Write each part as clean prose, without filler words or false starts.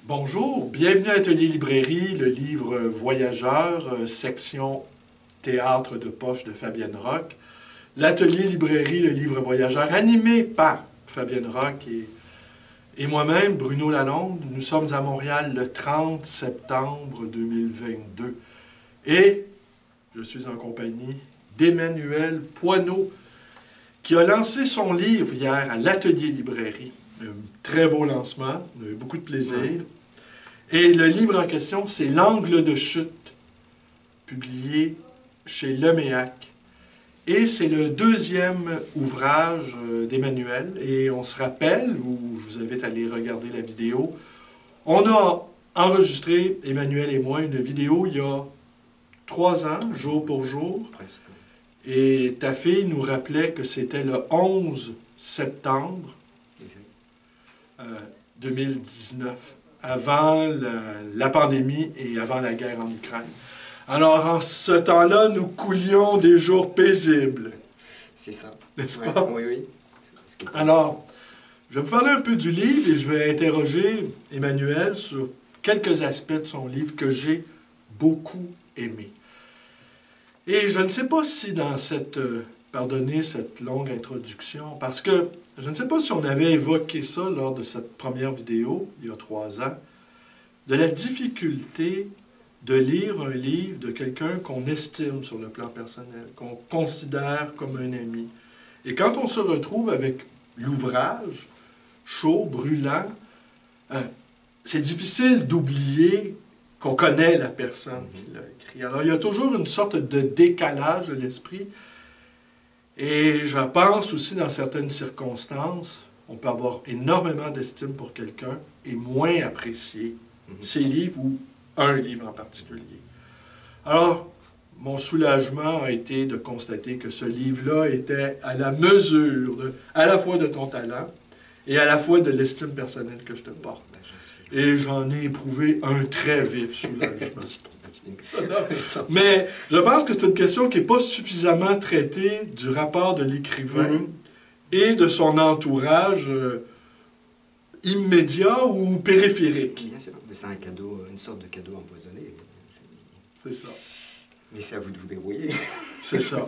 Bonjour, bienvenue à Atelier Librairie, le livre Voyageurs, section Théâtre de poche de Fabienne Roch. L'Atelier Librairie, le livre Voyageurs, animé par Fabienne Roch et moi-même, Bruno Lalonde. Nous sommes à Montréal le 30 septembre 2022. Et je suis en compagnie d'Emmanuel Poineau, qui a lancé son livre hier à l'Atelier Librairie. Un très beau lancement, on a eu beaucoup de plaisir. Et le livre en question, c'est L'Angle de chute, publié chez Leméac. Et c'est le deuxième ouvrage d'Emmanuel. Et on se rappelle, ou je vous invite à aller regarder la vidéo, on a enregistré, Emmanuel et moi, une vidéo il y a 3 ans, jour pour jour. Presque. Et ta fille nous rappelait que c'était le 11 septembre 2019, avant la pandémie et avant la guerre en Ukraine. Alors, en ce temps-là, nous coulions des jours paisibles. C'est ça. N'est-ce Ouais, pas? Oui, oui. Alors, je vais vous parler un peu du livre et je vais interroger Emmanuel sur quelques aspects de son livre que j'ai beaucoup aimé. Et je ne sais pas si dans cette... pardonnez cette longue introduction, parce que je ne sais pas si on avait évoqué ça lors de cette première vidéo, il y a 3 ans, de la difficulté de lire un livre de quelqu'un qu'on estime sur le plan personnel, qu'on considère comme un ami. Et quand on se retrouve avec l'ouvrage, chaud, brûlant, c'est difficile d'oublier qu'on connaît la personne qui l'a écrit. Alors, il y a toujours une sorte de décalage de l'esprit. Et je pense aussi, dans certaines circonstances, on peut avoir énormément d'estime pour quelqu'un et moins apprécier ses livres ou un livre en particulier. Alors, mon soulagement a été de constater que ce livre-là était à la mesure à la fois de ton talent et à la fois de l'estime personnelle que je te porte. Et j'en ai éprouvé un très vif soulagement. Mais je pense que c'est une question qui n'est pas suffisamment traitée du rapport de l'écrivain et de son entourage immédiat ou périphérique. Bien sûr, c'est un cadeau, une sorte de cadeau empoisonné. C'est ça. Mais c'est à vous de vous débrouiller. C'est ça.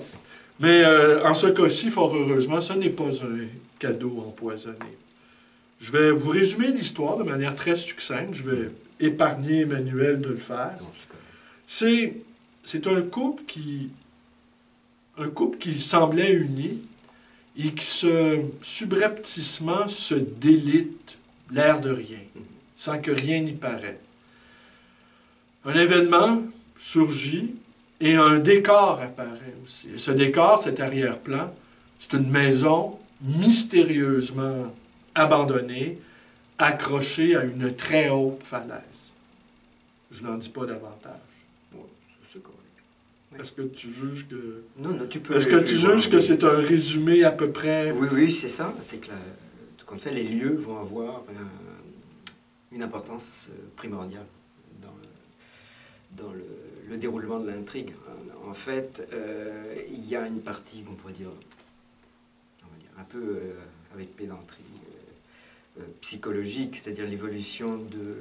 Mais en ce cas-ci, fort heureusement, ce n'est pas un cadeau empoisonné. Je vais vous résumer l'histoire de manière très succincte. Je vais épargner Emmanuel de le faire. C'est un couple qui semblait uni et qui subrepticement se délite l'air de rien, sans que rien n'y paraît. Un événement surgit et un décor apparaît aussi. Et ce décor, cet arrière-plan, c'est une maison mystérieusement abandonnée, accrochée à une très haute falaise. Je n'en dis pas davantage. C'est correct. Est-ce que tu juges que... Non, tu peux... Est-ce que tu juges que c'est un résumé à peu près... Oui, c'est ça. C'est que, tout compte fait, les lieux vont avoir une importance primordiale dans le déroulement de l'intrigue. En fait, il y a une partie qu'on pourrait dire, on va dire un peu avec pédanterie psychologique, c'est-à-dire l'évolution de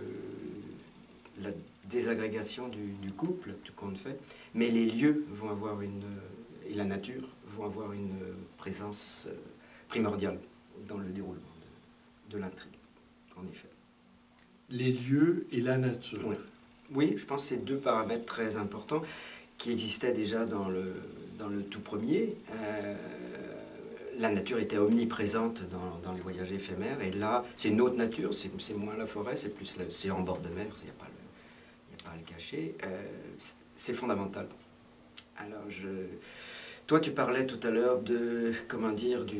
la désagrégation du couple, tout compte fait, mais les lieux vont avoir et la nature vont avoir une présence primordiale dans le déroulement de l'intrigue, en effet. Les lieux et la nature. Oui, je pense que c'est deux paramètres très importants qui existaient déjà dans le tout premier. La nature était omniprésente dans les voyages éphémères, et là, c'est une autre nature, c'est moins la forêt, c'est en bord de mer, il n'y a pas à le cacher. C'est fondamental. Alors, toi, tu parlais tout à l'heure de, comment dire, de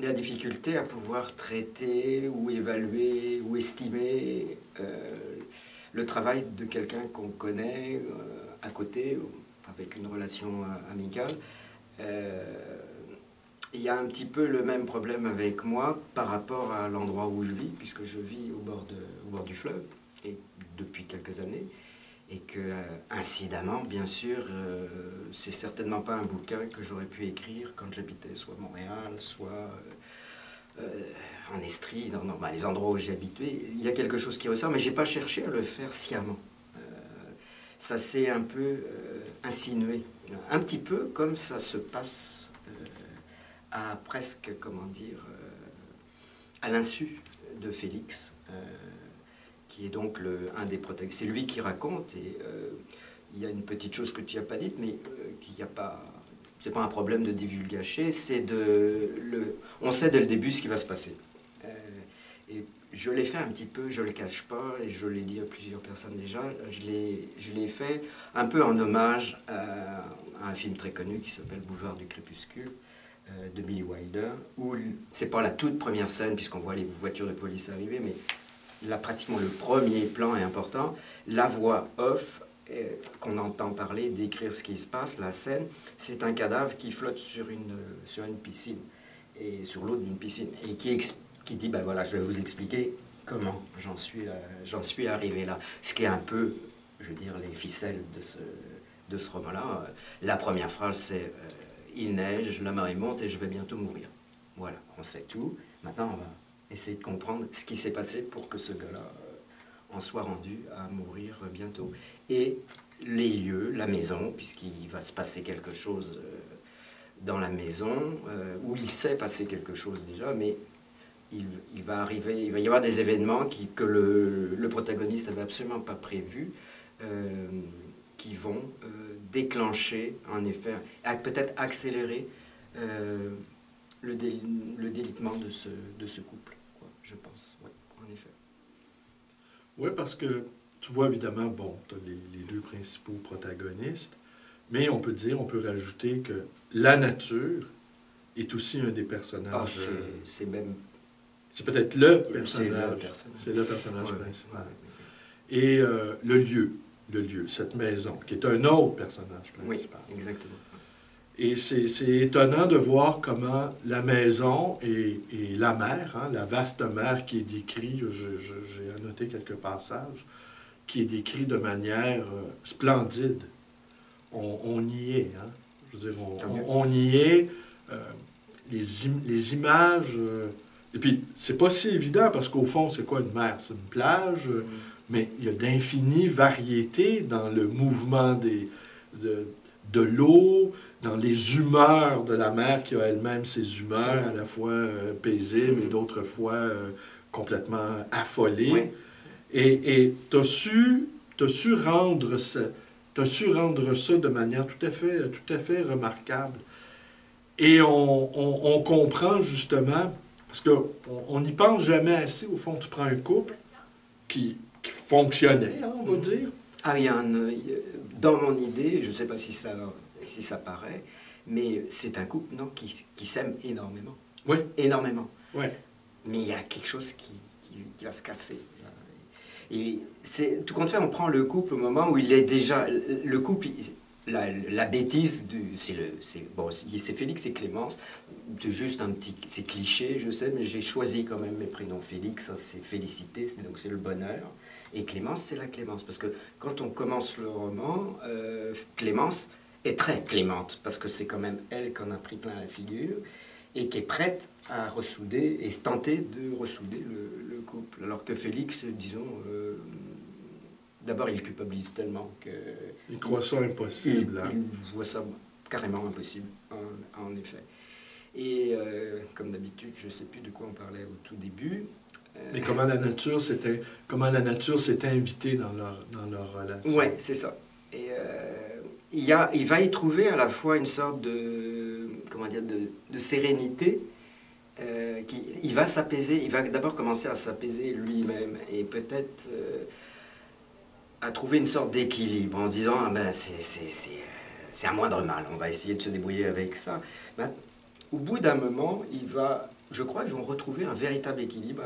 la difficulté à pouvoir traiter ou évaluer ou estimer le travail de quelqu'un qu'on connaît à côté, avec une relation amicale. Il y a un petit peu le même problème avec moi par rapport à l'endroit où je vis, puisque je vis au bord du fleuve, et depuis quelques années, et que, incidemment, bien sûr, c'est certainement pas un bouquin que j'aurais pu écrire quand j'habitais soit Montréal, soit en Estrie, dans les endroits où j'ai habité, il y a quelque chose qui ressort, mais je n'ai pas cherché à le faire sciemment. Ça s'est un peu insinué, un petit peu comme ça se passe à presque, comment dire, à l'insu de Félix, qui est donc un des protagonistes. C'est lui qui raconte, et il y a une petite chose que tu n'as pas dite, mais qu'il n'y a pas... C'est pas un problème de divulgacher, on sait dès le début ce qui va se passer. Et je l'ai fait un petit peu, je ne le cache pas, et je l'ai dit à plusieurs personnes déjà, je l'ai fait un peu en hommage à un film très connu qui s'appelle Boulevard du Crépuscule, de Billy Wilder, où c'est pas la toute première scène, puisqu'on voit les voitures de police arriver, mais là, pratiquement le premier plan est important. La voix off, qu'on entend parler, décrire ce qui se passe, la scène, c'est un cadavre qui flotte sur une piscine, et sur l'eau d'une piscine, et qui dit, ben voilà, je vais vous expliquer comment j'en suis arrivé là. Ce qui est un peu, je veux dire, les ficelles de ce roman-là. La première phrase, c'est il neige, la marée monte et je vais bientôt mourir. Voilà, on sait tout. Maintenant, on va essayer de comprendre ce qui s'est passé pour que ce gars-là en soit rendu à mourir bientôt. Et les lieux, la maison, puisqu'il va se passer quelque chose dans la maison, où il s'est passé quelque chose déjà, mais il va y avoir des événements que le protagoniste n'avait absolument pas prévus, qui vont déclencher, en effet, peut-être accélérer le délitement de ce couple, quoi, je pense, ouais, en effet. Oui, parce que tu vois évidemment, bon, tu as les deux principaux protagonistes, mais on peut rajouter que la nature est aussi un des personnages. C'est même... C'est peut-être le personnage. C'est le personnage ouais, principal. Ouais. Et le lieu, cette maison, qui est un autre personnage principal. Oui, exactement. Et c'est étonnant de voir comment la maison et la mer, hein, la vaste mer qui est décrite, j'ai annoté quelques passages, qui est décrit de manière splendide. On y est. Hein? Je veux dire, on y est. Les images... et puis, c'est pas si évident, parce qu'au fond, c'est quoi une mer? C'est une plage, mais il y a d'infinies variétés dans le mouvement de l'eau, dans les humeurs de la mer, qui a elle-même ses humeurs, à la fois paisibles et d'autres fois complètement affolées. Oui. Et tu as su rendre ça de manière tout à fait remarquable. Et on comprend justement, parce qu'on n'y pense jamais assez, au fond, tu prends un couple qui fonctionnait, hein, on va dire. Ah, dans mon idée, je ne sais pas si ça paraît, mais c'est un couple qui s'aime énormément. Oui. Énormément. Oui. Mais il y a quelque chose qui va se casser. Et tout compte fait, on prend le couple au moment où il est déjà... Le couple, la bêtise, c'est Félix et Clémence. C'est juste un petit... C'est cliché, je sais, mais j'ai choisi quand même mes prénoms. Félix, c'est félicité, donc c'est le bonheur. Et Clémence, c'est la clémence. Parce que quand on commence le roman, Clémence est très clémente, parce que c'est quand même elle qu'on a pris plein la figure, et qui est prête à ressouder, et tenter de ressouder le couple. Alors que Félix, disons, d'abord il culpabilise tellement que... Il croit ça impossible. Il voit ça carrément impossible, en effet. Et comme d'habitude, je ne sais plus de quoi on parlait au tout début. Mais comment la nature s'était invitée dans leur relation. Oui, c'est ça. Et il va y trouver à la fois une sorte de sérénité. Il va s'apaiser, il va d'abord commencer à s'apaiser lui-même et peut-être à trouver une sorte d'équilibre en se disant ah ben c'est un moindre mal, on va essayer de se débrouiller avec ça. Ben, au bout d'un moment, je crois qu'ils vont retrouver un véritable équilibre,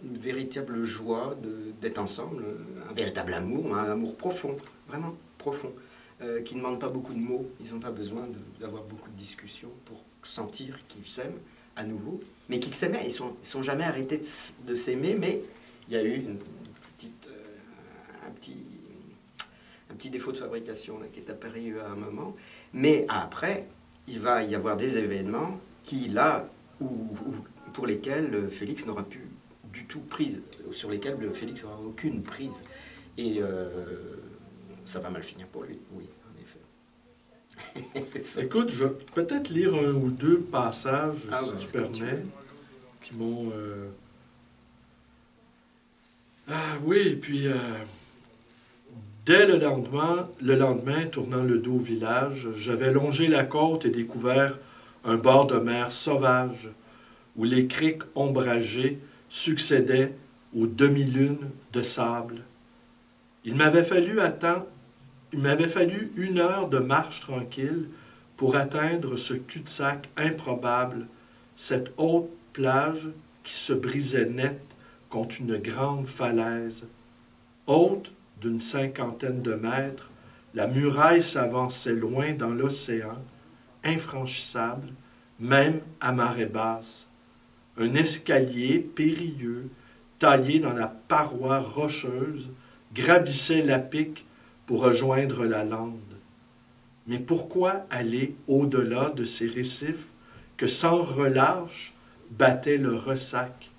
une véritable joie d'être ensemble, un véritable amour, un amour profond, vraiment profond, qui ne demande pas beaucoup de mots, ils n'ont pas besoin d'avoir beaucoup de discussions pour sentir qu'ils s'aiment à nouveau, mais qu'ils s'aimaient, ils sont jamais arrêtés de s'aimer, mais il y a eu un petit défaut de fabrication là, qui est apparu à un moment, mais après, il va y avoir des événements qui, là, où pour lesquels Félix n'aura plus du tout prise, sur lesquels Félix n'aura aucune prise. Et ça va mal finir pour lui, oui, en effet. Écoute, je vais peut-être lire un ou deux passages, si tu permets, qui m'ont... Ah oui, puis dès le lendemain, tournant le dos au village, j'avais longé la côte et découvert un bord de mer sauvage où les criques ombragées succédaient aux demi-lunes de sable. Il m'avait fallu 1 heure de marche tranquille pour atteindre ce cul-de-sac improbable, cette haute plage qui se brisait net contre une grande falaise. Haute d'une 50aine de mètres, la muraille s'avançait loin dans l'océan, infranchissable, même à marée basse. Un escalier périlleux, taillé dans la paroi rocheuse, gravissait la pique pour rejoindre la lande. Mais pourquoi aller au-delà de ces récifs que sans relâche battait le ressac?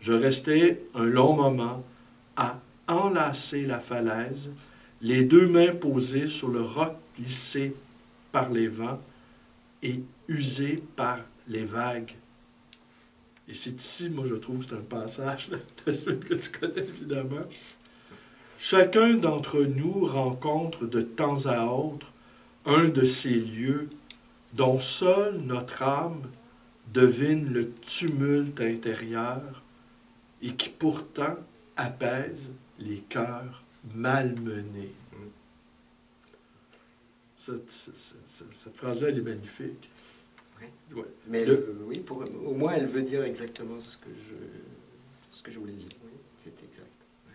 Je restai un long moment à enlacer la falaise, les 2 mains posées sur le roc glissé par les vents et usé par les vagues. Et c'est ici, moi, je trouve que c'est un passage de la suite que tu connais, évidemment. Chacun d'entre nous rencontre de temps à autre un de ces lieux dont seule notre âme devine le tumulte intérieur et qui pourtant apaise les cœurs malmenés. Cette phrase-là, elle est magnifique. Ouais. Mais oui, au moins elle veut dire exactement ce que je voulais dire. Oui, c'est exact. Ouais.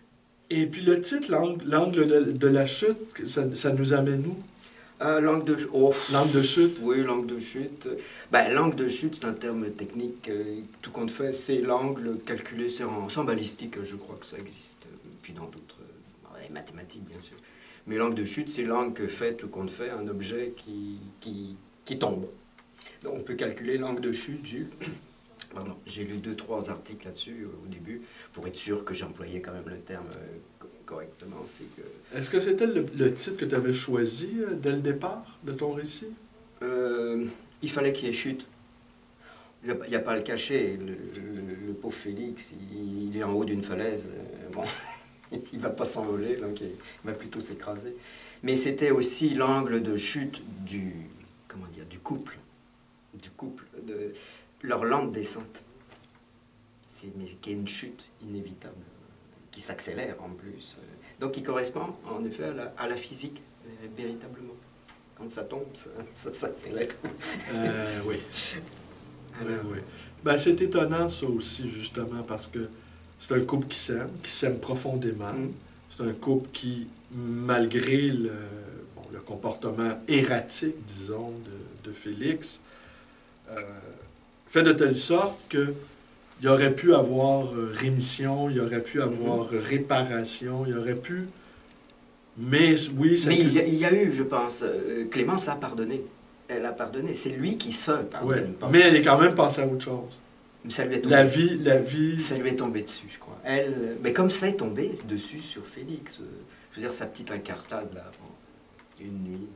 Et puis le titre, l'angle de la chute, ça nous amène où? L'angle de chute. L'angle de chute. Oui, l'angle de chute. L'angle de chute, c'est un terme technique. Tout compte fait, c'est l'angle calculé en balistique. Je crois que ça existe. Puis dans d'autres mathématiques, bien sûr. Mais l'angle de chute, c'est l'angle que fait, tout compte fait, un objet qui tombe. Donc on peut calculer l'angle de chute. J'ai lu 2-3 articles là-dessus au début, pour être sûr que j'employais quand même le terme correctement. Est-ce que c'était le titre que tu avais choisi dès le départ de ton récit? Il fallait qu'il y ait chute. Il n'y a pas à le cacher. Le pauvre Félix, il est en haut d'une falaise. Bon, il ne va pas s'envoler, donc il va plutôt s'écraser. Mais c'était aussi l'angle de chute du couple. De leur lente descente. Mais qui est une chute inévitable, qui s'accélère en plus. Donc qui correspond en effet à la physique, véritablement. Quand ça tombe, ça s'accélère. Oui. Oui. Ben, c'est étonnant ça aussi, justement, parce que c'est un couple qui s'aime profondément. C'est un couple qui, malgré le comportement erratique, disons, de Félix, fait de telle sorte qu'il aurait pu avoir rémission, il aurait pu avoir réparation, il aurait pu... Mais oui... Mais il y a eu, je pense, Clémence a pardonné. Elle a pardonné. C'est lui qui seul pardonne. Ouais. Mais elle est quand même passée à autre chose. Ça lui est tombé. La vie... Ça lui est tombé dessus, je crois. Mais comme ça est tombé dessus sur Félix, je veux dire, sa petite incartade, là, une nuit,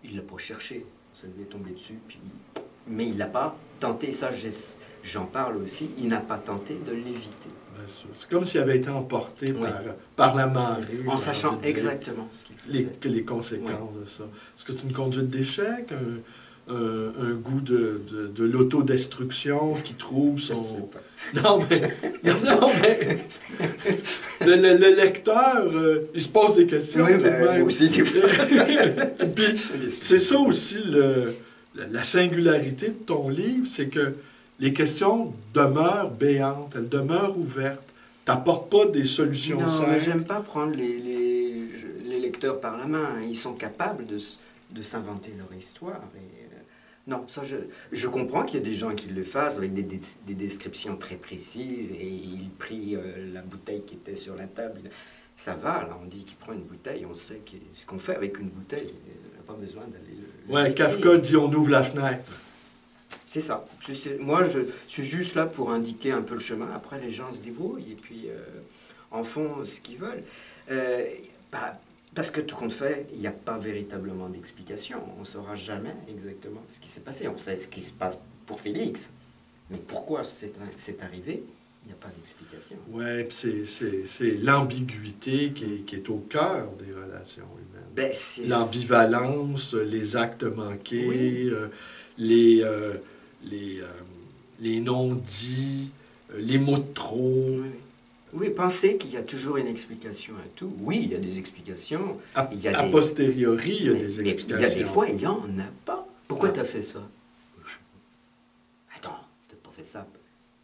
il ne l'a pas cherché. Ça lui est tombé dessus, mais il n'a pas tenté, ça j'en parle aussi, il n'a pas tenté de l'éviter. C'est comme s'il avait été emporté par la marée. En sachant exactement ce qu'il faisait. Les conséquences de ça. Est-ce que c'est une conduite d'échec, un goût de l'autodestruction qui trouve son... Non, mais le lecteur, il se pose des questions. Oui, moi aussi, des fois. Puis, c'est ça aussi la singularité de ton livre, c'est que les questions demeurent béantes, elles demeurent ouvertes. Tu n'apportes pas des solutions simples. Non, mais j'aime pas prendre les lecteurs par la main. Ils sont capables de s'inventer leur histoire. Non, ça, je comprends qu'il y a des gens qui le fassent avec des descriptions très précises et il prit la bouteille qui était sur la table. Ça va, là, on dit qu'il prend une bouteille, on sait ce qu'on fait avec une bouteille. On n'a pas besoin d'aller Ouais, Kafka dit on ouvre la fenêtre. C'est ça. Moi, je suis juste là pour indiquer un peu le chemin. Après, les gens se débrouillent et puis en font ce qu'ils veulent. Euh, bah, parce que tout compte fait, il n'y a pas véritablement d'explication. On ne saura jamais exactement ce qui s'est passé. On sait ce qui se passe pour Félix. Mais pourquoi c'est arrivé, il n'y a pas d'explication. Oui, c'est l'ambiguïté qui est au cœur des relations humaines. Ben, L'ambivalence, les actes manqués, oui. les, les, les non-dits, les mots de trop. Oui, oui, penser qu'il y a toujours une explication à tout. Oui, il y a des explications. A des... posteriori, il y a des explications. Il y a des fois, il n'y en a pas. Pourquoi tu as fait ça? Attends, tu n'as pas fait ça.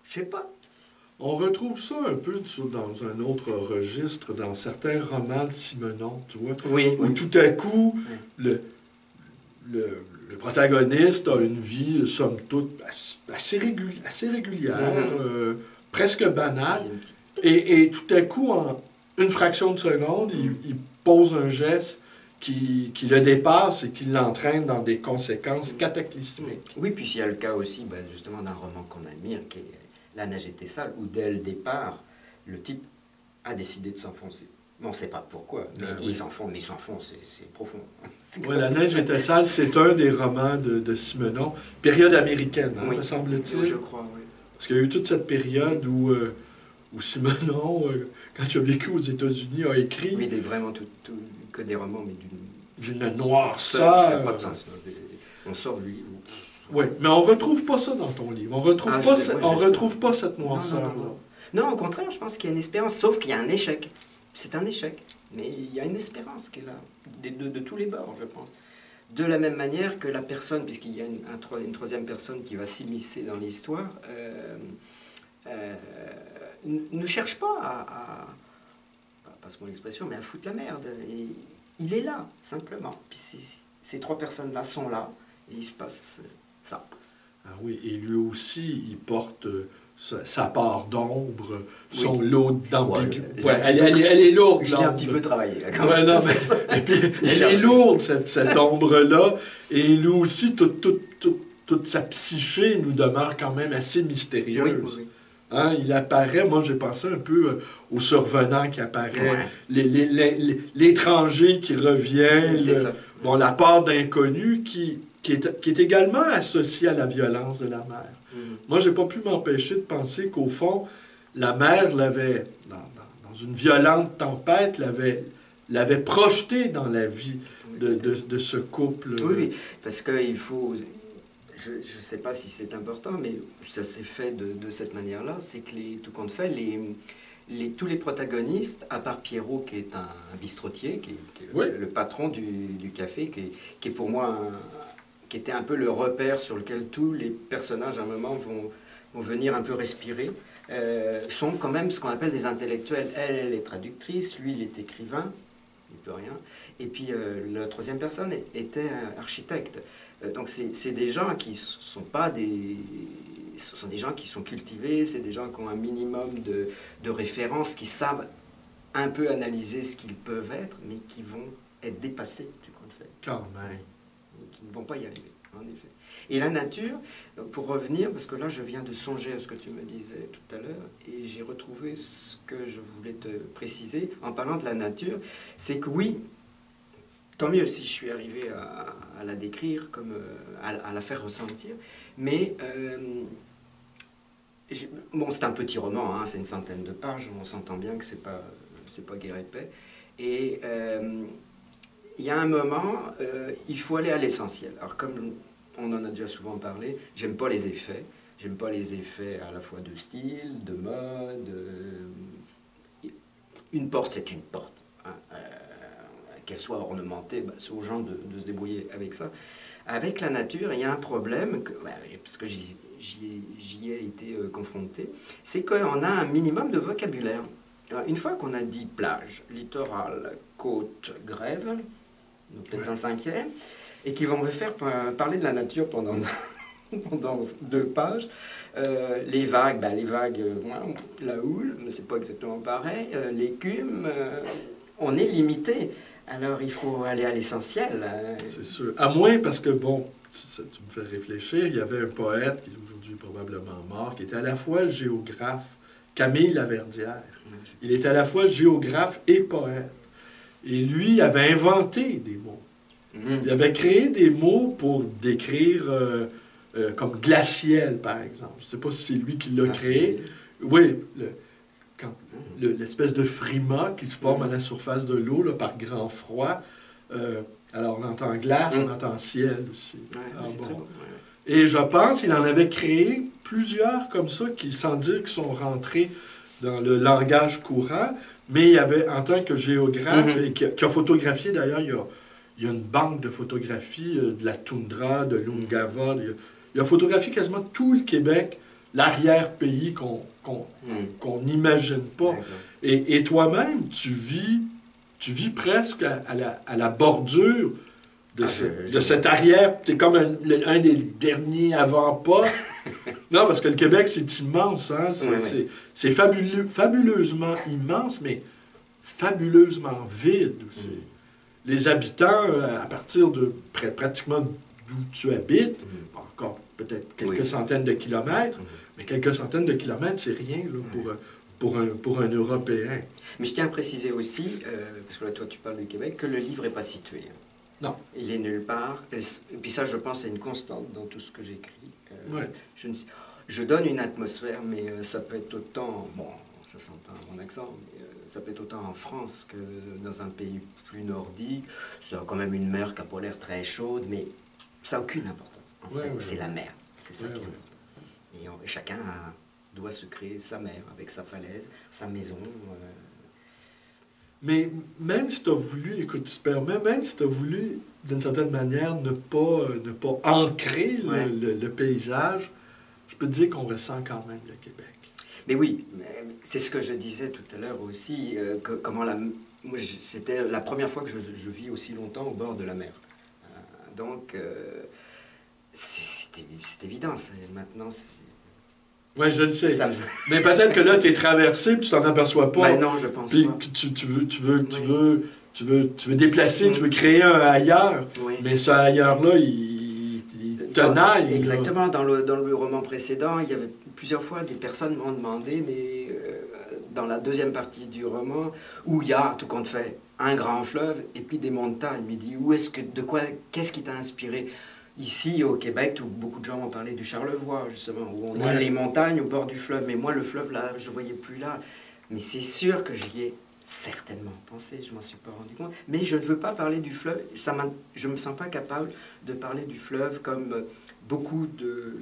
Je sais pas. On retrouve ça un peu dans un autre registre, dans certains romans de Simenon, tu vois, oui, où tout à coup, le protagoniste a une vie, somme toute, assez régulière, presque banale, et tout à coup, en une fraction de seconde, il pose un geste qui le dépasse et qui l'entraîne dans des conséquences cataclysmiques. Oui, puis il y a le cas aussi, justement, d'un roman qu'on admire, qui est La neige était sale, où dès le départ, le type a décidé de s'enfoncer. On ne sait pas pourquoi, mais il s'enfonce, c'est profond. Oui, La neige était sale, c'est un des romans de Simenon, période américaine, hein, me semble-t-il. Je crois, oui. Parce qu'il y a eu toute cette période où Simenon, quand il a vécu aux États-Unis, a écrit... Oui, vraiment que des romans, mais d'une noirceur. Ça n'a pas de sens. On sort lui. Oui, mais on ne retrouve pas ça dans ton livre. On ne retrouve pas cette noirceur. Non, au contraire, je pense qu'il y a une espérance, sauf qu'il y a un échec. C'est un échec. Mais il y a une espérance qui est là, de tous les bords, je pense. De la même manière que la personne, puisqu'il y a une troisième personne qui va s'immiscer dans l'histoire, ne cherche pas à passe-moi l'expression, mais à foutre la merde. Et il est là, simplement. Puis ces trois personnes-là sont là, et il se passe ça. Ah oui, et lui aussi, il porte sa part d'ombre, son lot d'ambiguïté. Ouais, elle est lourde. Je l'ai un petit peu travaillé, là, quand même. Non, mais, et puis, elle est lourde, cette ombre-là, et lui aussi, toute sa psyché nous demeure quand même assez mystérieuse. Oui. Hein, il apparaît, moi j'ai pensé un peu au survenant qui apparaît, l'étranger qui revient, la part d'inconnu qui est également associée à la violence de la mère. Moi, j'ai pas pu m'empêcher de penser qu'au fond, la mère l'avait, dans une violente tempête, l'avait projeté dans la vie de ce couple. Oui, parce qu'il faut... Je ne sais pas si c'est important, mais ça s'est fait de cette manière-là, c'est que tout compte fait, tous les protagonistes, à part Pierrot, qui est un bistrotier, qui est le patron du café, qui est pour moi, qui était un peu le repère sur lequel tous les personnages, à un moment, vont venir un peu respirer, sont quand même ce qu'on appelle des intellectuels. Elle est traductrice, lui, il est écrivain, il ne peut rien. Et puis, la troisième personne était architecte. Donc c'est des gens qui sont pas ce sont des gens qui sont cultivés, c'est des gens qui ont un minimum de références, qui savent un peu analyser ce qu'ils peuvent être, mais qui vont être dépassés, tu comptes fait. Quand même. Qui ne vont pas y arriver, en effet. Et la nature, pour revenir, parce que là je viens de songer à ce que tu me disais tout à l'heure, et j'ai retrouvé ce que je voulais te préciser en parlant de la nature, c'est que oui, tant mieux si je suis arrivé à la décrire, à la faire ressentir. Mais, bon, c'est un petit roman, hein, c'est une centaine de pages, on s'entend bien que c'est pas guerre épais. Et il y a un moment, il faut aller à l'essentiel. Alors comme on en a déjà souvent parlé, j'aime pas les effets. J'aime pas les effets à la fois de style, de mode. Une porte, c'est une porte. Hein, qu'elle soit ornementée, c'est aux gens de se débrouiller avec ça. Avec la nature, il y a un problème, parce que j'y ai été confronté, c'est qu'on a un minimum de vocabulaire. Alors, une fois qu'on a dit plage, littoral, côte, grève, peut-être un cinquième, et qu'ils vont me faire parler de la nature pendant 2 pages, les vagues, la houle, c'est pas exactement pareil, l'écume, on est limité. Alors, il faut aller à l'essentiel. C'est sûr. À moins parce que, bon, tu me fais réfléchir, il y avait un poète, qui est aujourd'hui probablement mort, qui était à la fois géographe, Camille Laverdière. Il était à la fois géographe et poète. Et lui, il avait inventé des mots. Il avait créé des mots pour décrire, comme glacial, par exemple. Je ne sais pas si c'est lui qui l'a créé. Oui, l'espèce de frima qui se forme à la surface de l'eau là, par grand froid. Alors, on entend glace, on entend ciel aussi. C'est très bon. Et je pense qu'il en avait créé plusieurs comme ça, qui, sans dire qu'ils sont rentrés dans le langage courant, mais il y avait, en tant que géographe, et qui a photographié, d'ailleurs, il y a une banque de photographies de la toundra, de l'Ungava. Il a photographié quasiment tout le Québec, l'arrière-pays qu'on n'imagine pas. Et toi-même, tu vis presque à la bordure de cet arrière. Tu es comme un des derniers avant-postes. Non, parce que le Québec, c'est immense. Hein? C'est fabuleusement immense, mais fabuleusement vide aussi. Les habitants, à partir de pratiquement d'où tu habites, encore peut-être quelques centaines de kilomètres, mais quelques centaines de kilomètres, c'est rien là, pour un Européen. Mais je tiens à préciser aussi, parce que là, toi, tu parles du Québec, que le livre n'est pas situé. Non. Il est nulle part. Et puis ça, je pense, c'est une constante dans tout ce que j'écris. Je donne une atmosphère, mais ça peut être autant... Bon, ça s'entend à mon accent, mais ça peut être autant en France que dans un pays plus nordique. C'est quand même une mer qui n'a pas l'air très chaude, mais ça n'a aucune importance. En fait, c'est la mer. C'est ça qui est important. Et chacun doit se créer sa mer, avec sa falaise, sa maison. Mais même si tu as voulu, écoute, tu te permets, même si tu as voulu, d'une certaine manière, ne pas ancrer le paysage, je peux te dire qu'on ressent quand même le Québec. Mais oui, c'est ce que je disais tout à l'heure aussi, c'était la première fois que je vis aussi longtemps au bord de la mer. Donc, c'est évident, maintenant... Oui, je le sais. Mais peut-être que là, tu es traversé et tu t'en aperçois pas. Ben non, je pense puis pas. Tu veux déplacer, tu veux créer un ailleurs, mais ce ailleurs-là, il tenaille. Exactement. Dans le roman précédent, il y avait plusieurs fois des personnes m'ont demandé, mais dans la deuxième partie du roman, où il y a, tout compte fait, un grand fleuve et puis des montagnes. Il me dit, qu'est-ce qui t'a inspiré? Ici, au Québec, où beaucoup de gens m'ont parlé du Charlevoix, justement, où on a les montagnes au bord du fleuve. Mais moi, le fleuve, là, je ne voyais plus là. Mais c'est sûr que j'y ai certainement pensé, je ne m'en suis pas rendu compte. Mais je ne veux pas parler du fleuve. Je ne me sens pas capable de parler du fleuve comme beaucoup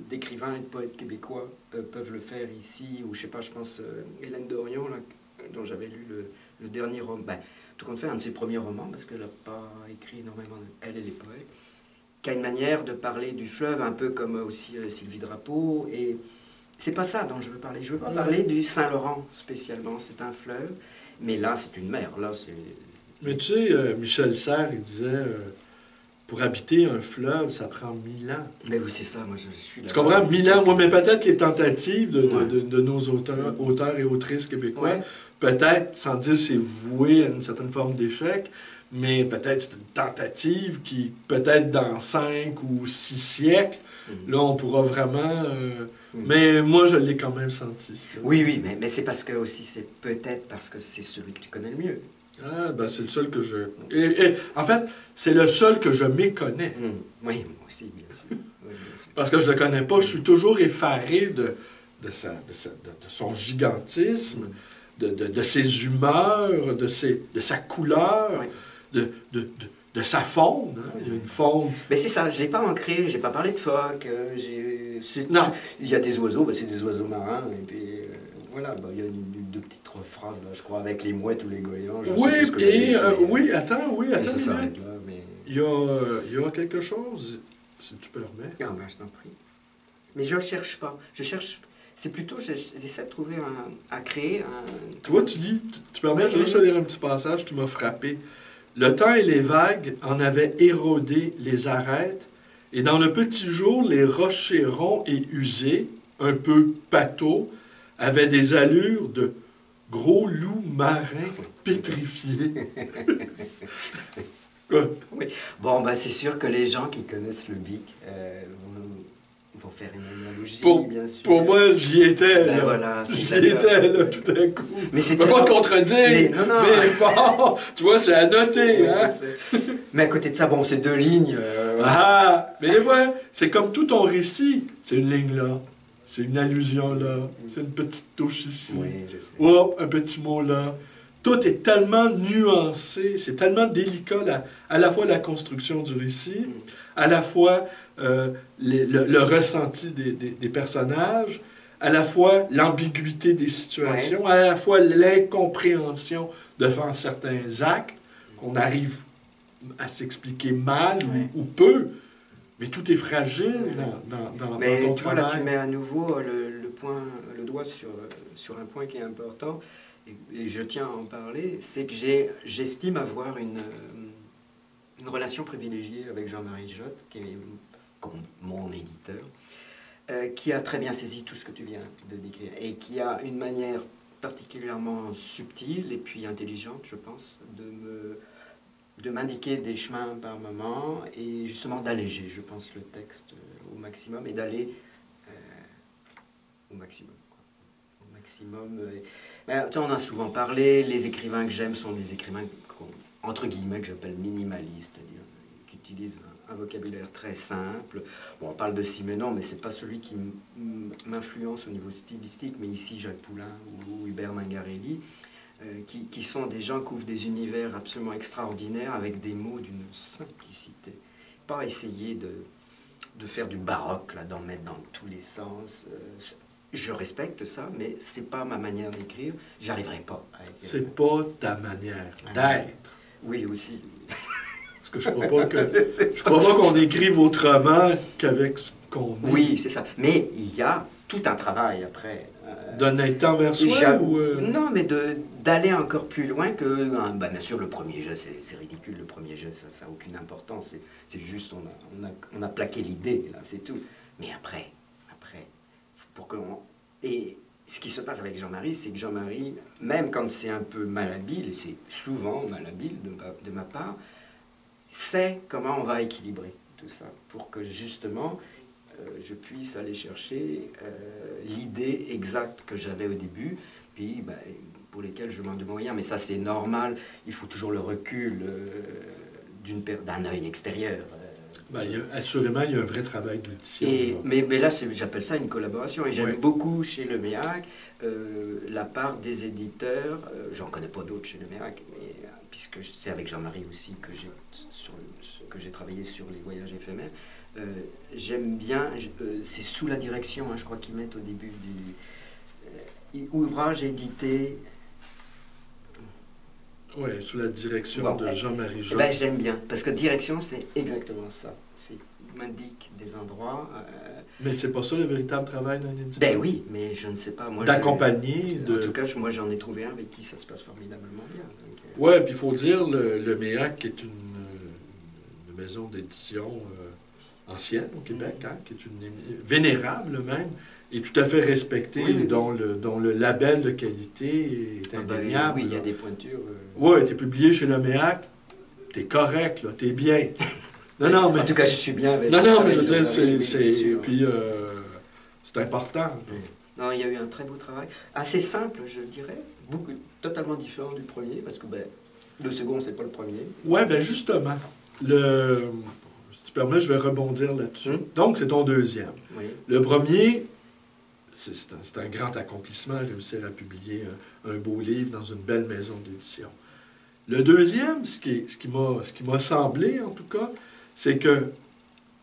d'écrivains et de poètes québécois peuvent le faire ici. Ou je ne sais pas, je pense Hélène Dorion, là, dont j'avais lu le dernier roman. Ben, tout compte fait, un de ses premiers romans, parce qu'elle n'a pas écrit énormément, elle et les poètes, qui a une manière de parler du fleuve, un peu comme aussi Sylvie Drapeau. Et c'est pas ça dont je veux parler. Je veux pas parler du Saint-Laurent spécialement. C'est un fleuve, mais là, c'est une mer. Là, c'est... Mais tu sais, Michel Serres, il disait, pour habiter un fleuve, ça prend 1000 ans. Mais oui, c'est ça. Moi, je suis là. Tu comprends? 1000 ans, moi, mais peut-être les tentatives de nos auteurs et autrices québécois, peut-être, sans dire c'est voué à une certaine forme d'échec, mais peut-être c'est une tentative qui, peut-être dans 5 ou 6 siècles, là, on pourra vraiment... Mais moi, je l'ai quand même senti. Oui, mais c'est parce que aussi, c'est peut-être parce que c'est celui que tu connais le mieux. Ah, ben c'est le seul que je... en fait, c'est le seul que je méconnais. Oui, moi aussi, bien sûr. Oui, bien sûr. Parce que je ne le connais pas, je suis toujours effaré de son gigantisme, de ses humeurs, de sa couleur, de sa faune. Hein. Il y a une faune. Mais c'est ça, je ne l'ai pas ancré, je n'ai pas parlé de phoques. Non. Il y a des oiseaux, c'est des oiseaux marins. Et puis voilà, il y a deux petites phrases là, je crois, avec les mouettes ou les goélands. Oui, attends. Ça s'arrête là, mais... Il y a quelque chose, si tu permets. Ah ben, je t'en prie. Mais je ne le cherche pas. Je cherche... C'est plutôt, j'essaie de trouver à créer un... Tu vois, tu permets, je vais juste lire un petit passage qui m'a frappé. Le temps et les vagues en avaient érodé les arêtes, et dans le petit jour, les rochers ronds et usés, un peu pâteaux, avaient des allures de gros loups marins pétrifiés. Ouais. Oui. Bon, bah, c'est sûr que les gens qui connaissent le BIC vont faire une analogie, bien sûr. Pour moi, j'y étais, Ben là. voilà, J'y étais, là, tout d'un coup. Mais c'est Je peux pas te contredire, non, non. mais bon, tu vois, c'est à noter, Oui, hein. je sais. Mais à côté de ça, bon, c'est 2 lignes. Ah, mais les voilà, c'est comme tout ton récit. C'est une ligne là, c'est une allusion là, c'est une petite touche ici. Oui, je sais. Oh, un petit mot là. Tout est tellement nuancé, c'est tellement délicat, à la fois la construction du récit, à la fois le ressenti des personnages, à la fois l'ambiguïté des situations, à la fois l'incompréhension devant certains actes qu'on arrive à s'expliquer mal ou peu, mais tout est fragile dans ton travail. Là, tu mets à nouveau le doigt sur un point qui est important, et je tiens à en parler, c'est que j'estime avoir une relation privilégiée avec Jean-Marie Jotte, qui est comme mon éditeur, qui a très bien saisi tout ce que tu viens de décrire, et qui a une manière particulièrement subtile et puis intelligente, je pense, de m'indiquer des chemins par moment et justement d'alléger, je pense, le texte au maximum et d'aller au maximum. Au maximum. On en a souvent parlé, les écrivains que j'aime sont des écrivains, entre guillemets, que j'appelle minimalistes, c'est-à-dire qui utilisent un vocabulaire très simple. Bon, on parle de Simenon, mais c'est pas celui qui m'influence au niveau stylistique, mais ici Jacques Poulain ou Hubert Mingarelli, qui sont des gens qui ouvrent des univers absolument extraordinaires avec des mots d'une simplicité. Pas essayer de faire du baroque, là, d'en mettre dans tous les sens. Je respecte ça, mais c'est pas ma manière d'écrire. J'arriverai pas à écrire. C'est pas ta manière d'être. Oui, aussi. Parce que je crois pas qu'on écrive autrement qu'avec ce qu'on est. Oui, c'est ça. Mais il y a tout un travail après. D'honnêteté envers soi ou... Non, mais d'aller encore plus loin que... bien sûr, le premier jeu, c'est ridicule. Le premier jeu, ça n'a aucune importance. C'est juste, on a plaqué l'idée, là, c'est tout. Mais après, pour que... Et ce qui se passe avec Jean-Marie, c'est que Jean-Marie, même quand c'est un peu malhabile, et c'est souvent malhabile de ma part, sait comment on va équilibrer tout ça, pour que justement... je puisse aller chercher l'idée exacte que j'avais au début, puis pour lesquelles je manque de moyens. Mais ça, c'est normal. Il faut toujours le recul d'un œil extérieur. Assurément, il y a un vrai travail d'édition. Mais là, j'appelle ça une collaboration. Et j'aime beaucoup chez Le Méac la part des éditeurs. J'en connais pas d'autres chez Le Méac, mais, puisque c'est avec Jean-Marie aussi que j'ai travaillé sur les voyages éphémères. J'aime bien, c'est sous la direction, je crois qu'ils mettent au début du ouvrage édité. Oui, sous la direction de Jean-Marie Jotte. J'aime bien, parce que direction, c'est exactement ça. Il m'indique des endroits. Mais c'est pas ça le véritable travail d'un éditeur? Oui, mais je ne sais pas. D'accompagner. En tout cas, moi j'en ai trouvé un avec qui ça se passe formidablement bien. Oui, puis il faut dire, le MEAC est une maison d'édition ancienne au Québec, qui est vénérable même, et tout à fait respectée, dont le label de qualité est indéniable. Oui, il y a des pointures. Oui, tu es publié chez le MEAC, tu es correct, tu es bien. Non, mais... En tout cas, je suis bien avec... Non, mais je veux dire, puis c'est important. Non, il y a eu un très beau travail, assez simple, je dirais, totalement différent du premier, parce que le second, c'est pas le premier. Oui, justement, si tu permets, je vais rebondir là-dessus. Donc, c'est ton deuxième. Oui. Le premier, c'est un grand accomplissement, réussir à publier un beau livre dans une belle maison d'édition. Le deuxième, ce qui m'a semblé, en tout cas, c'est que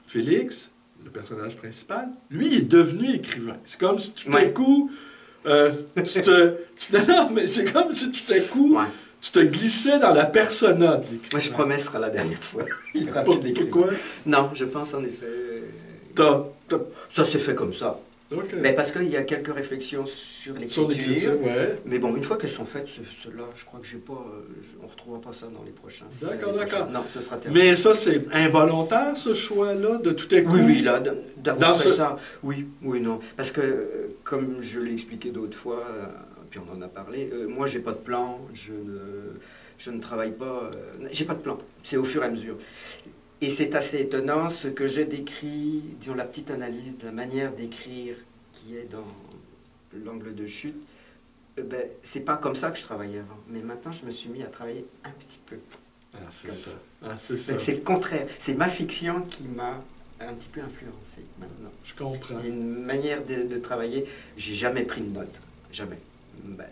Félix, le personnage principal, lui, est devenu écrivain. C'est comme si tout à coup... non, mais c'est comme si tout à coup... Ouais. Tu te glissais dans la persona de l'écrivain. Moi, je promets, ce sera la dernière fois. Pourquoi? Non, je pense en effet... Ça Ça s'est fait comme ça. OK. Mais parce qu'il y a quelques réflexions sur Sur l'écriture. l'écriture, ouais. Mais bon, une fois qu'elles sont faites, ceux-là, je crois que j'ai pas, on ne retrouvera pas ça dans les prochains. D'accord, Les d'accord. prochains. Non, ce sera terminé. Mais ça, c'est involontaire, ce choix-là, de tout à coup? Oui, oui, là, d'avoir Dans fait ce- ça, oui, oui, non. Parce que, comme je l'ai expliqué d'autres fois, puis on en a parlé, moi, j'ai pas de plan, je ne travaille pas, j'ai pas de plan, c'est au fur et à mesure. Et c'est assez étonnant, ce que je décris, disons la petite analyse de la manière d'écrire qui est dans l'angle de chute, ben, c'est pas comme ça que je travaillais avant. Mais maintenant, je me suis mis à travailler un petit peu. Ah, c'est Comme ça. ça. Ah, c'est ça. Donc, c'est le contraire. C'est ma fiction qui m'a un petit peu influencé maintenant. Je comprends. Il y a une manière de travailler. J'ai jamais pris de notes. Jamais. Ben,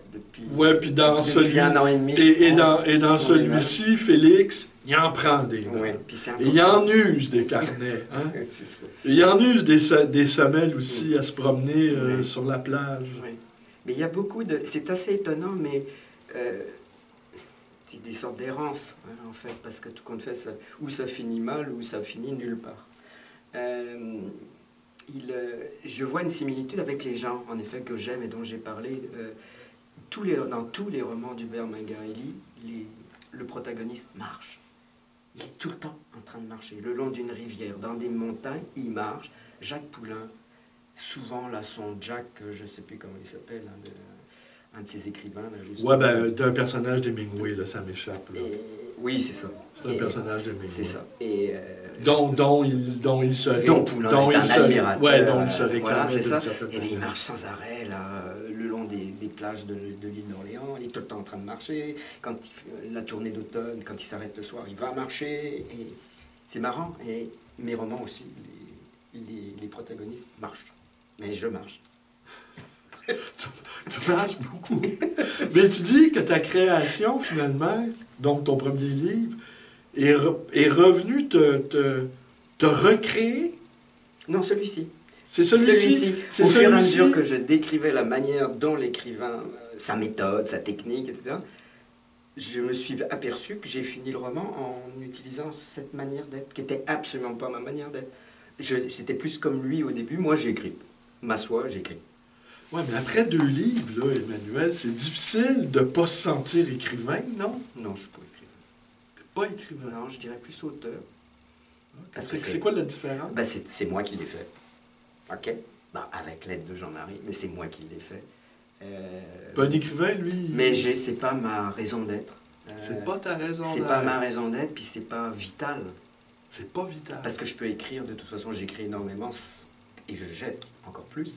Ouais, puis dans depuis celui... un an et demi. Et dans je prends des celui-ci, Félix, il en prend des notes. notes. Ouais, puis c'est Et il important. en use des carnets. Hein? C'est ça. Et il en use des semelles aussi à se promener Oui. sur la plage. Oui. Mais il y a beaucoup de... C'est assez étonnant, mais c'est des sortes d'errance, hein, en fait, parce que tout compte fait, ou ça finit mal, ou ça finit nulle part. Je vois une similitude avec les gens, en effet, que j'aime et dont j'ai parlé. Dans tous les romans d'Hubert Mingarelli, le protagoniste marche. Il est tout le temps en train de marcher, le long d'une rivière, dans des montagnes, il marche. Jacques Poulain, souvent, là, son Jack, je ne sais plus comment il s'appelle, un de ses écrivains. Là, Ouais, ben, d'un personnage d'Hemingway, là, ça m'échappe. Là. Oui, c'est ça. C'est un personnage d'Hemingway. C'est ça. Et, dont il serait... dont Poulain est un admirateur. Ouais, dont il se réclamait voilà, c'est ça. certaine Et bien, il façon. marche sans arrêt, là, le long des plages de l'île d'Orléans. Il est tout le temps en train de marcher. Quand il fait la tournée d'automne, quand il s'arrête le soir, il va marcher. Et c'est marrant. Et mes romans aussi, les protagonistes marchent. Mais je marche. Tu marches beaucoup. Mais tu dis que ta création, finalement, donc ton premier livre, est revenu te recréer. Non, celui-ci. C'est celui-ci. Au fur et à mesure que je décrivais la manière dont l'écrivain, sa méthode, sa technique, etc., je me suis aperçu que j'ai fini le roman en utilisant cette manière d'être, qui n'était absolument pas ma manière d'être. C'était plus comme lui au début. Moi, j'écris. M'assois, j'écris. Oui, mais après 2 livres, là, Emmanuel, c'est difficile de ne pas se sentir écrivain, non? Non, je ne suis pas écrivain. T'es pas écrivain. Non, je dirais plus auteur. Parce que C'est quoi la différence? Ben, c'est moi qui l'ai fait. OK? Ben, avec l'aide de Jean-Marie, mais c'est moi qui l'ai fait. Un écrivain, lui... Mais c'est pas ma raison d'être. C'est pas ta raison d'être. C'est pas ma raison d'être, puis c'est pas vital. C'est pas vital. Parce que je peux écrire, de toute façon, j'écris énormément, et je jette encore plus.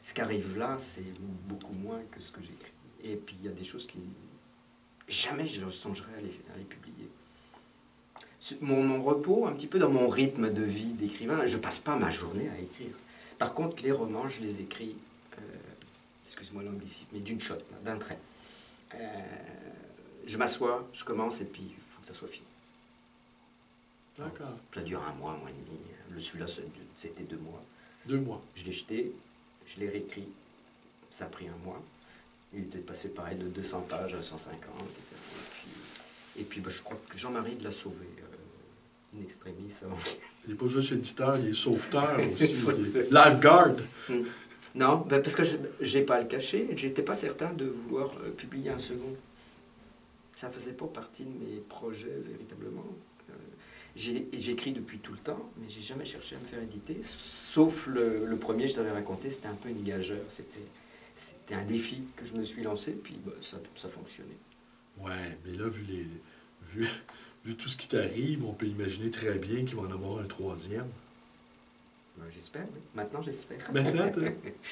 Ce qui arrive là, c'est beaucoup moins que ce que j'écris. Et puis, il y a des choses qui... Jamais je songerais à les publier. Mon repos, un petit peu dans mon rythme de vie d'écrivain, je passe pas ma journée à écrire. Par contre, les romans, je les écris, excuse-moi l'anglicisme, mais d'une shot, d'un trait. Je m'assois, je commence, et puis il faut que ça soit fini. D'accord. Ça dure un mois et demi. Celui-là, c'était 2 mois. 2 mois. Je l'ai jeté, je l'ai réécrit. Ça a pris un mois. Il était passé pareil de 200 pages à 150. Et puis je crois que Jean-Marie l'a sauvé. In extremis. Il n'est pas juste éditeur, il est sauveteur aussi. Lifeguard. Non, ben parce que j'ai pas à le cacher. J'étais pas certain de vouloir publier un second. Ça faisait pas partie de mes projets véritablement. J'écris depuis tout le temps, mais j'ai jamais cherché à me faire éditer. Sauf le premier, je t'avais raconté, c'était un peu une gageure. C'était un défi que je me suis lancé, puis bah, ça fonctionnait. Ouais, mais là, vu tout ce qui t'arrive, on peut imaginer très bien qu'il va en avoir un 3e. Ben, j'espère, oui. Maintenant, j'espère. Maintenant,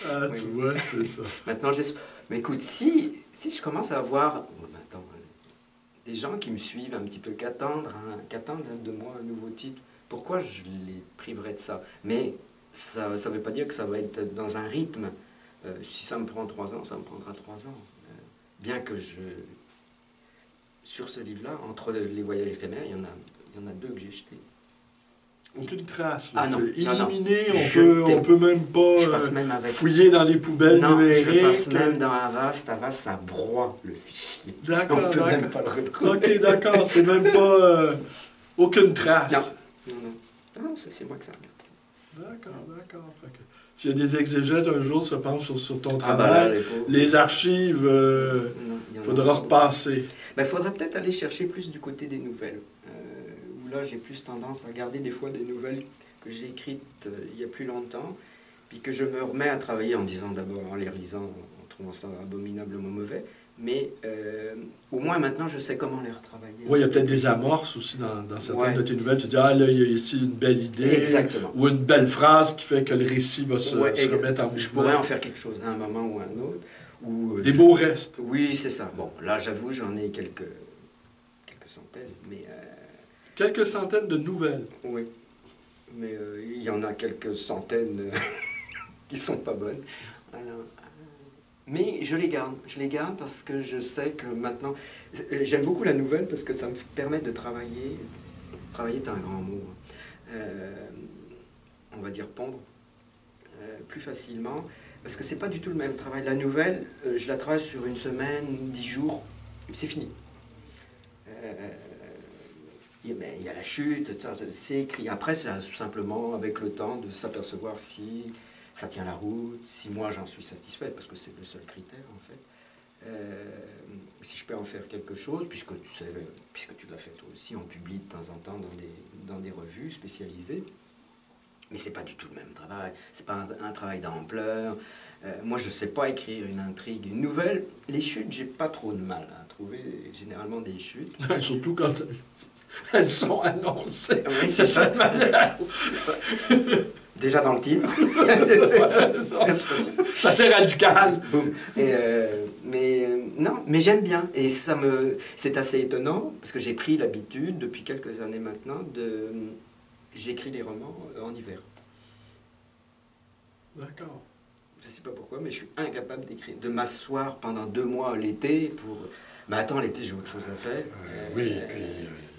ah, oui. Tu vois, c'est ça. Maintenant, j'espère. Mais écoute, si je commence à avoir des gens qui me suivent un petit peu, qu'attendent de moi un nouveau titre, pourquoi je les priverais de ça? Mais ça ne veut pas dire que ça va être dans un rythme. Si ça me prend 3 ans, ça me prendra 3 ans. Bien que sur ce livre-là, entre les voyages éphémères, il y en a 2 que j'ai jetés. Aucune trace. Là. Ah non, Éliminé, non. on peut même pas je passe même avec... fouiller dans les poubelles numériques. Je passe même dans Avast. Avast, ça broie le fichier. D'accord, on peut d'accord. même pas le retrouver. Ok, d'accord, c'est même pas... aucune trace. Non, c'est moi que ça regarde. D'accord. s'il y a des exégètes un jour se penchent sur ton Ah bah là, travail, les pauvres. les archives, Non, il y en a faudra beaucoup. repasser. Il faudra peut-être aller chercher plus du côté des nouvelles. Où là, j'ai plus tendance à regarder des fois des nouvelles que j'ai écrites il y a plus longtemps, puis que je me remets à travailler en disant d'abord, en les relisant, en trouvant ça abominablement mauvais, mais au moins maintenant, je sais comment les retravailler. Oui, il y a peut-être des amorces aussi dans certaines Ouais. de tes nouvelles. Tu dis, ah là, il y a ici une belle idée, Exactement. ou une belle phrase qui fait que le récit va se Ouais, remettre en mouvement. je pourrais en faire quelque chose à un moment ou à un autre. Ou, Des beaux restes. Oui, c'est ça. Bon, là, j'avoue, j'en ai quelques centaines, mais... Quelques centaines de nouvelles. Oui, mais il y en a quelques centaines qui sont pas bonnes. Alors, mais je les garde parce que je sais que maintenant... J'aime beaucoup la nouvelle parce que ça me permet de travailler... Travailler est un grand mot. On va dire pondre plus facilement, parce que c'est pas du tout le même travail. La nouvelle, je la travaille sur une semaine, 10 jours, c'est fini. Il y a la chute, c'est écrit. Après, c'est simplement avec le temps de s'apercevoir si ça tient la route, si moi j'en suis satisfaite, parce que c'est le seul critère en fait. Si je peux en faire quelque chose, puisque tu l'as fait toi aussi, on publie de temps en temps dans des revues spécialisées. Mais c'est pas du tout le même travail, c'est pas un travail d'ampleur. Moi, je sais pas écrire une intrigue, une nouvelle. Les chutes, j'ai pas trop de mal à trouver généralement des chutes. Surtout quand elles sont annoncées. Oui, c'est ça. Déjà dans le titre. C'est assez radical. Boum. Non, mais j'aime bien. Et c'est assez étonnant, parce que j'ai pris l'habitude, depuis quelques années maintenant, j'écris les romans en hiver. D'accord. Je ne sais pas pourquoi, mais je suis incapable de m'asseoir pendant 2 mois l'été pour... Mais attends, l'été, j'ai autre chose à faire. Oui, et puis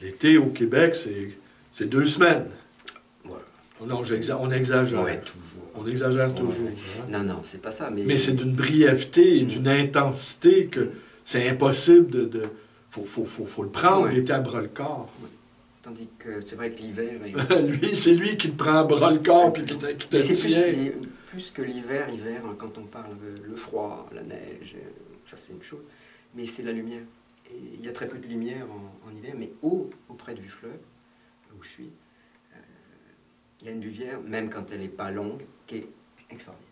l'été au Québec, c'est 2 semaines. Voilà. On exagère. Ouais, toujours. On exagère toujours. Non, non, c'est pas ça. Mais c'est d'une brièveté et d'une intensité que c'est impossible de... Faut le prendre, l'été à bras-le-corps. Ouais. Tandis que c'est vrai que l'hiver... C'est lui qui te prend à bras-le-corps puis qui te c'est tient. plus que l'hiver, quand on parle le froid, la neige, ça c'est une chose. Mais c'est la lumière. Et il y a très peu de lumière en hiver, mais auprès du fleuve, où je suis, il y a une lumière, même quand elle n'est pas longue, qui est extraordinaire.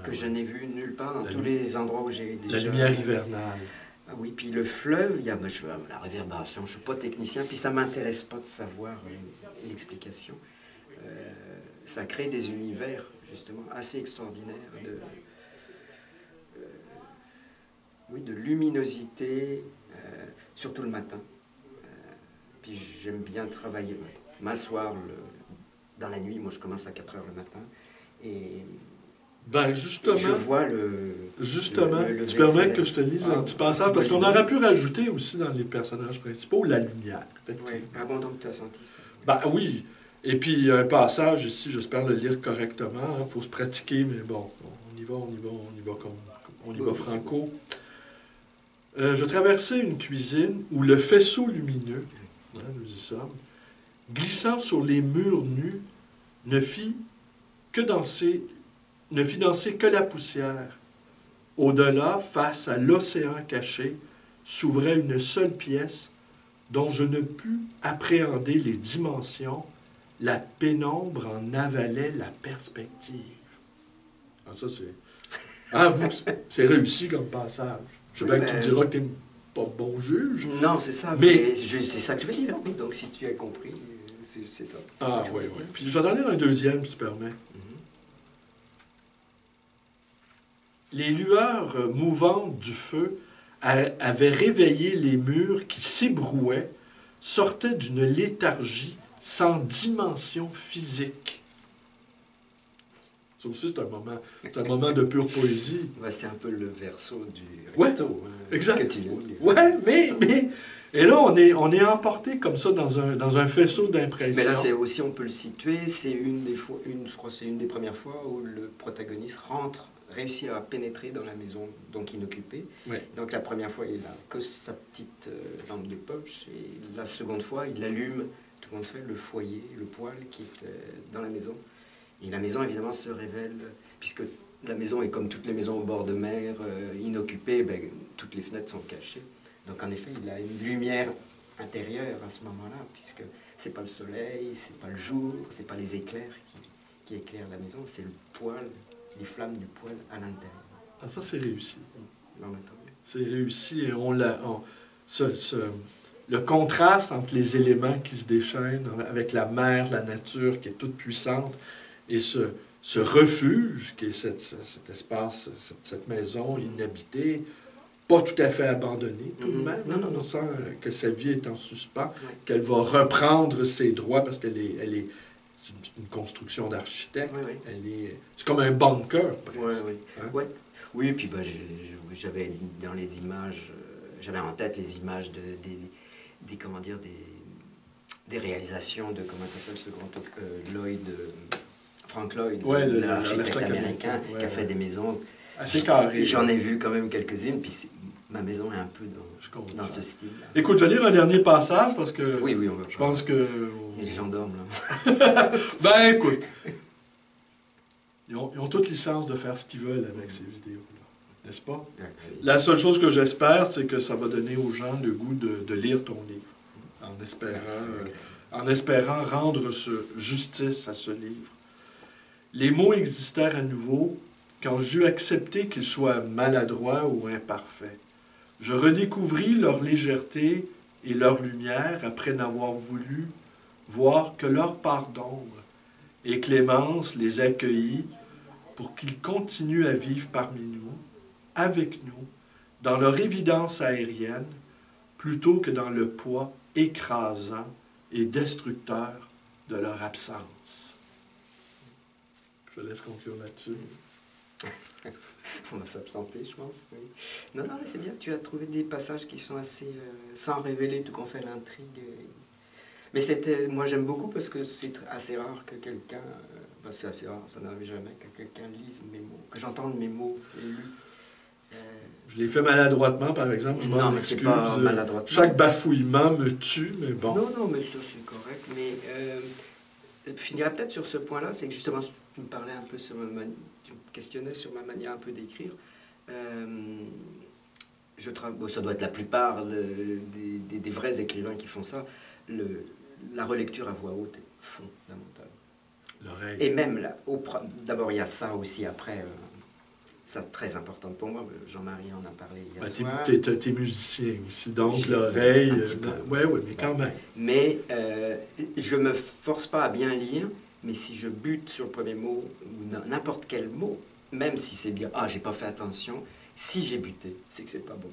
Que je n'ai vue nulle part dans tous les endroits où j'ai déjà... La lumière hivernale. Ah oui, puis le fleuve, il y a la réverbération, je ne suis pas technicien, puis ça ne m'intéresse pas de savoir l'explication. Ça crée des univers, justement, assez extraordinaires de luminosité, surtout le matin. Puis j'aime bien travailler, m'asseoir dans la nuit. Moi, je commence à 4 heures le matin. Et justement, je vois tu permets que je te lise un petit passage, parce qu'on aurait pu rajouter aussi dans les personnages principaux la lumière. Oui, ah bon, donc tu as senti ça. Oui. Et puis, il y a un passage ici, j'espère le lire correctement. Il faut se pratiquer, mais bon, on y va franco. Je traversais une cuisine où le faisceau lumineux, nous y sommes, glissant sur les murs nus, ne fit danser que la poussière. Au-delà, face à l'océan caché, s'ouvrait une seule pièce dont je ne pus appréhender les dimensions. La pénombre en avalait la perspective. Ah, ça, c'est réussi comme passage. Je sais bien que tu me diras que tu n'es pas bon juge. Non, c'est ça. Mais c'est ça que je veux dire. Donc, si tu as compris, c'est ça. Ah, oui, oui. Puis, je vais en lire un deuxième, si tu permets. Les lueurs mouvantes du feu avaient réveillé les murs qui s'ébrouaient, sortaient d'une léthargie sans dimension physique. Ça aussi, c'est un moment de pure poésie. Ouais, c'est un peu le verso du recto, exact. Que tu viens de lire. Ouais, mais... Et là, on est emporté comme ça dans un faisceau d'impressions. Mais là, c'est aussi, on peut le situer, c'est je crois que c'est une des premières fois où le protagoniste réussit à pénétrer dans la maison donc inoccupée. Ouais. Donc la première fois, il a que sa petite lampe de poche, et la seconde fois, il allume tout le monde fait le foyer, le poêle qui est dans la maison. Et la maison, évidemment, se révèle, puisque la maison est comme toutes les maisons au bord de mer, inoccupée, ben, toutes les fenêtres sont cachées. Donc en effet, il a une lumière intérieure à ce moment-là, puisque c'est pas le soleil, c'est pas le jour, c'est pas les éclairs qui éclairent la maison, c'est le poêle, les flammes du poêle à l'intérieur. Ah, ça, c'est réussi. Non, mais tant mieux. C'est réussi et le contraste entre les éléments qui se déchaînent avec la mer, la nature qui est toute puissante et ce refuge qui est cet espace, cette maison inhabitée, pas tout à fait abandonnée tout de même. Non, non, non. On sent que sa vie est en suspens, Ouais. qu'elle va reprendre ses droits parce qu'elle est c'est une construction d'architecte. Oui, oui. C'est comme un bunker, presque. Ouais, oui. Hein? Ouais. Oui, et puis bah, j'avais dans les images, j'avais en tête les images comment dire, des réalisations de, comment s'appelle ce grand Frank Lloyd, Ouais, l'architecte américain, ouais, qui a fait ouais. des maisons. Assez carré. J'en ai vu quand même quelques-unes, puis ma maison est un peu Je comprends. dans ce style. Écoute, je vais lire un dernier passage parce que Oui, oui, on va. je pense que... Les gens dorment là. Ben écoute, ils ont toute licence de faire ce qu'ils veulent avec ces vidéos-là, n'est-ce pas? La seule chose que j'espère, c'est que ça va donner aux gens le goût de lire ton livre, en espérant rendre justice à ce livre. Les mots existèrent à nouveau quand j'eus accepté qu'ils soient maladroits ou imparfaits. Je redécouvris leur légèreté et leur lumière après n'avoir voulu voir que leur part d'ombre et clémence les accueillit pour qu'ils continuent à vivre parmi nous, avec nous, dans leur évidence aérienne, plutôt que dans le poids écrasant et destructeur de leur absence. Je laisse conclure là-dessus. On va s'absenter, je pense. Oui. Non, non, mais c'est bien, tu as trouvé des passages qui sont assez... sans révéler tout qu'on fait l'intrigue. Mais moi j'aime beaucoup parce que c'est assez rare que quelqu'un... c'est assez rare, ça n'arrive jamais, que quelqu'un lise mes mots, que j'entende mes mots lus. Je l'ai fait maladroitement, par exemple. Non, mais c'est pas maladroitement. Chaque bafouillement me tue, mais bon. Non, non, mais ça c'est correct. Mais je finirais peut-être sur ce point-là, c'est que justement, tu me parlais un peu sur tu me questionnais sur ma manière un peu d'écrire. Bon, ça doit être la plupart des vrais écrivains qui font ça. La relecture à voix haute est fondamentale. L'oreille. Et même là, d'abord il y a ça aussi après. Ça c'est très important pour moi. Jean-Marie en a parlé hier soir. T'es musicien aussi, donc l'oreille... Oui, mais quand même. Mais je me force pas à bien lire, mais si je bute sur le premier mot, ou n'importe quel mot, même si c'est bien, j'ai pas fait attention, si j'ai buté, c'est que c'est pas bon.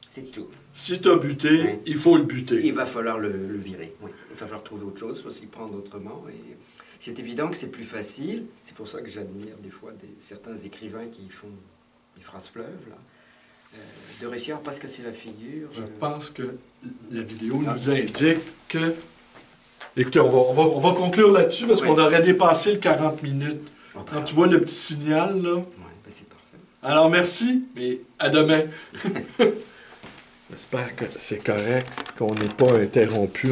C'est tout. Si tu as buté, oui. Il faut le buter. Il va falloir le virer. Oui. Il va falloir trouver autre chose, il faut s'y prendre autrement. Et c'est évident que c'est plus facile. C'est pour ça que j'admire des fois certains écrivains qui font des phrases fleuves, là, de réussir à ne pas se casser la figure. Je pense que la vidéo nous indique que... Écoutez, on va conclure là-dessus parce qu'on aurait dépassé le 40 minutes. Quand tu vois le petit signal, là... Oui, ben c'est parfait. Alors, merci, mais à demain. J'espère que c'est correct, qu'on n'est pas interrompu.